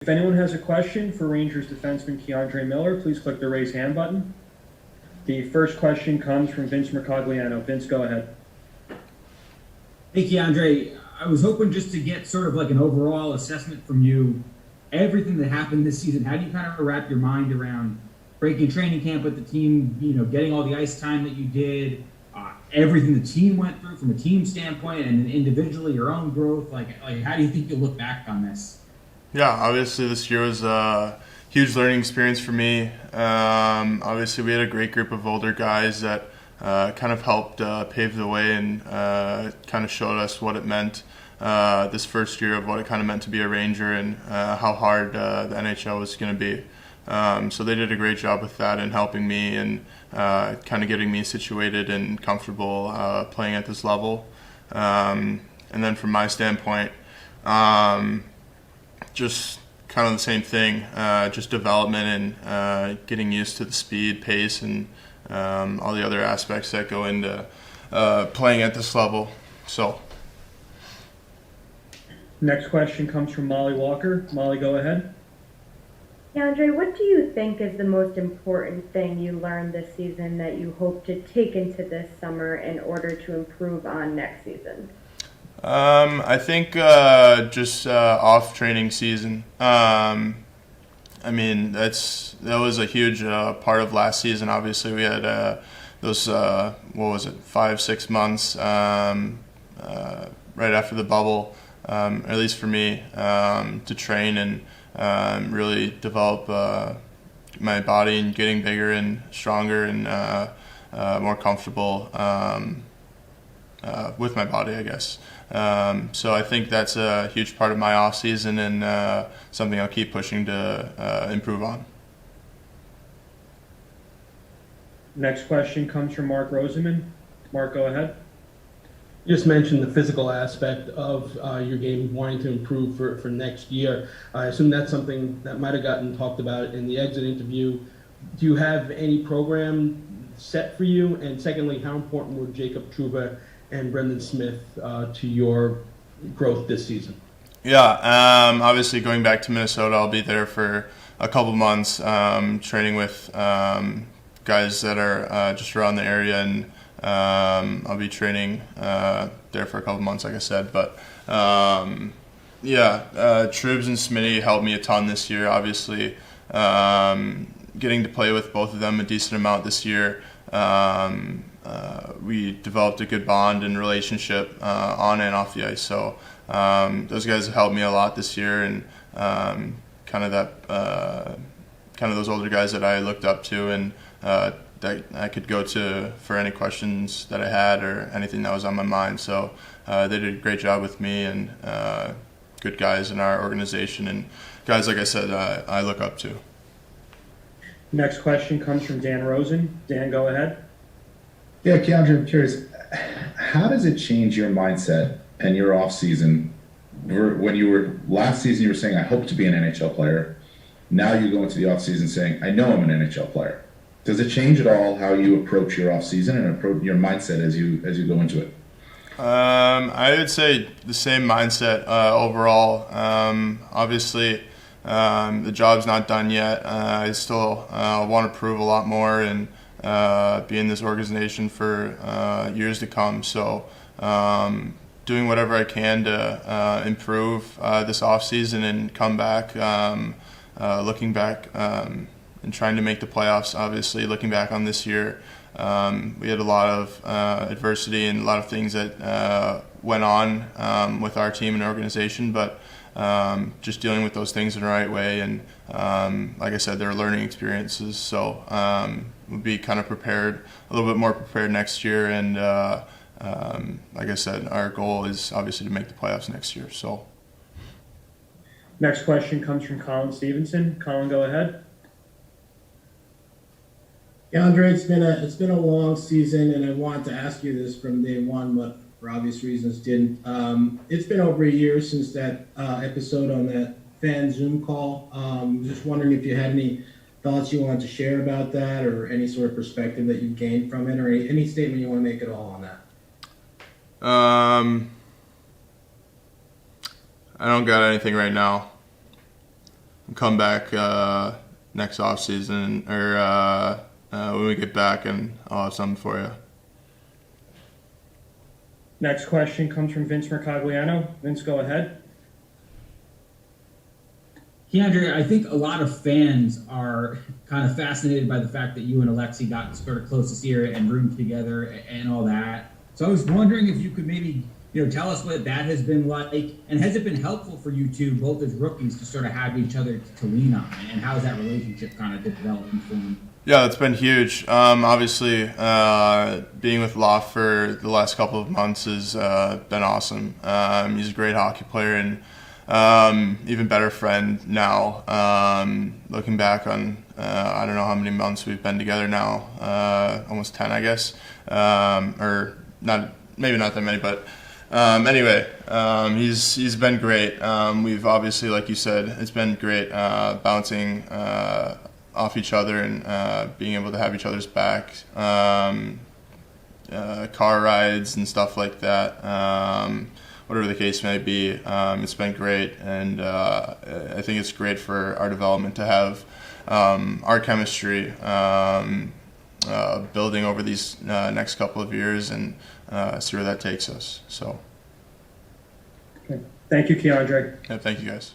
If anyone has a question for Rangers defenseman Keandre Miller, please click the raise hand button. The first question comes from Vince Mercogliano. Vince, go ahead. Hey, Keandre, I was hoping just to get sort of like an overall assessment from you. Everything that happened this season, how do you kind of wrap your mind around breaking training camp with the team, getting all the ice time that you did, everything the team went through from a team standpoint, and then individually your own growth? Like how do you think you'll look back on this? Yeah, obviously this year was a huge learning experience for me. Obviously we had a great group of older guys that kind of helped pave the way and kind of showed us what it meant this first year of what it kind of meant to be a Ranger and how hard the NHL was going to be. So they did a great job with that and helping me and kind of getting me situated and comfortable playing at this level. And then from my standpoint, just kind of the same thing, just development and getting used to the speed, pace, and all the other aspects that go into playing at this level. So, next question comes from Molly Walker. Molly, go ahead. Andre, what do you think is the most important thing you learned this season that you hope to take into this summer in order to improve on next season? I think just off training season. I mean, that was a huge part of last season. Obviously, we had those 5-6 months right after the bubble, at least for me, to train and really develop my body and getting bigger and stronger and more comfortable with my body, I guess. So I think that's a huge part of my off season and something I'll keep pushing to improve on. Next question comes from Mark Roseman. Mark, go ahead. You just mentioned the physical aspect of your game, wanting to improve for next year. I assume that's something that might have gotten talked about in the exit interview. Do you have any program set for you? And secondly, how important were Jacob Trouba and Brendan Smith to your growth this season? Yeah, obviously going back to Minnesota, I'll be there for a couple months, training with guys that are just around the area, and I'll be training there for a couple months, like I said. But Trubs and Smitty helped me a ton this year. Obviously, getting to play with both of them a decent amount this year. We developed a good bond and relationship on and off the ice. So those guys have helped me a lot this year, and kind of those older guys that I looked up to and that I could go to for any questions that I had or anything that was on my mind. So they did a great job with me, and good guys in our organization and guys, like I said, I look up to. Next question comes from Dan Rosen. Dan, go ahead. Yeah, Keandre, I'm curious, how does it change your mindset and your off season? When you were last season, you were saying, I hope to be an NHL player. Now you go into the off season saying, I know I'm an NHL player. Does it change at all how you approach your off season and approach your mindset as you go into it? I would say the same mindset overall. Obviously, the job's not done yet. I still want to prove a lot more and be in this organization for years to come. So doing whatever I can to improve this off season and come back, looking back and trying to make the playoffs. Obviously, looking back on this year, we had a lot of adversity and a lot of things that went on with our team and organization, but just dealing with those things in the right way. And like I said, they're learning experiences. So we'll be kind of prepared, a little bit more prepared next year. And like I said, our goal is obviously to make the playoffs next year. So. Next question comes from Colin Stevenson. Colin, go ahead. Yeah, Andre, it's been a long season, and I wanted to ask you this from day one, but for obvious reasons didn't. It's been over a year since that episode on that fan Zoom call. Just wondering if you had any thoughts you wanted to share about that, or any sort of perspective that you gained from it, or any statement you want to make at all on that. I don't got anything right now. come back next off season or when we get back, and I'll have something for you. Next question comes from Vince Mercogliano. Vince, go ahead. Keandre, I think a lot of fans are kind of fascinated by the fact that you and Alexi got sort of close this year and roomed together and all that. So I was wondering if you could maybe, tell us what that has been like, and has it been helpful for you two, both as rookies, to sort of have each other to lean on, and how has that relationship kind of developed and formed? Yeah, it's been huge. Obviously, being with Loft for the last couple of months has been awesome. He's a great hockey player and even better friend now. Looking back on, I don't know how many months we've been together now, almost 10, I guess, or not, maybe not that many, but anyway, he's been great. We've obviously, like you said, it's been great bouncing off each other and being able to have each other's back, car rides and stuff like that. Whatever the case may be, it's been great, and I think it's great for our development to have our chemistry building over these next couple of years and see where that takes us. So, Okay. Thank you, Keandre. yeah, thank you guys.